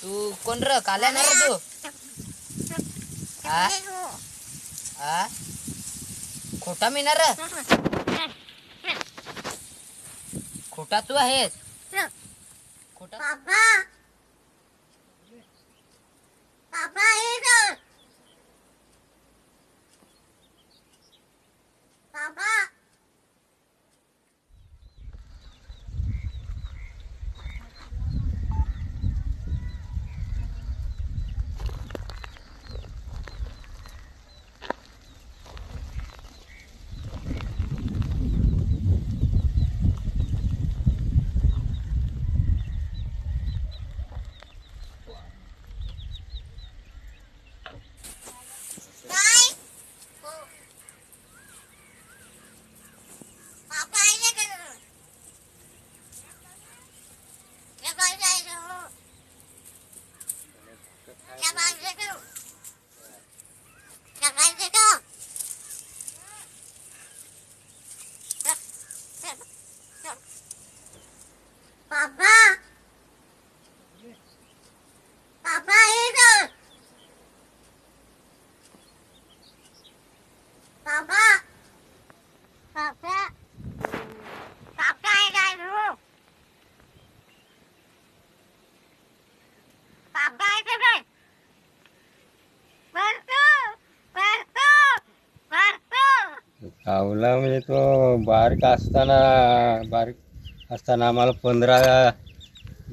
तू कोण र काल्या ना रे तू हा हा खोटा मी ना रे खोटा तू आहेस खोटा आवला म्हणजे तो बारीक असताना आम्हाला 15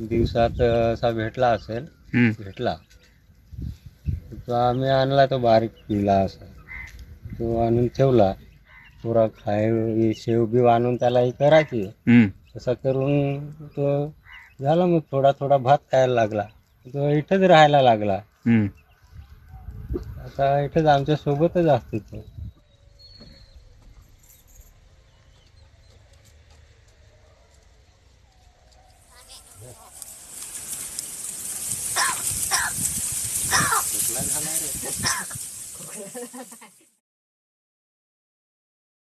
दिवसात असा भेटला असेल. भेटला तो आम्ही आणला, तो बारीक पिला असा तो आणून ठेवला. पुरा खाय शेव बीव आणून त्याला ही करायची. तसा करून तो झाला. मग थोडा थोडा भात खायला लागला. तो इथंच राहायला लागला. आता इथंच आमच्या सोबतच असतो तो. झाला रे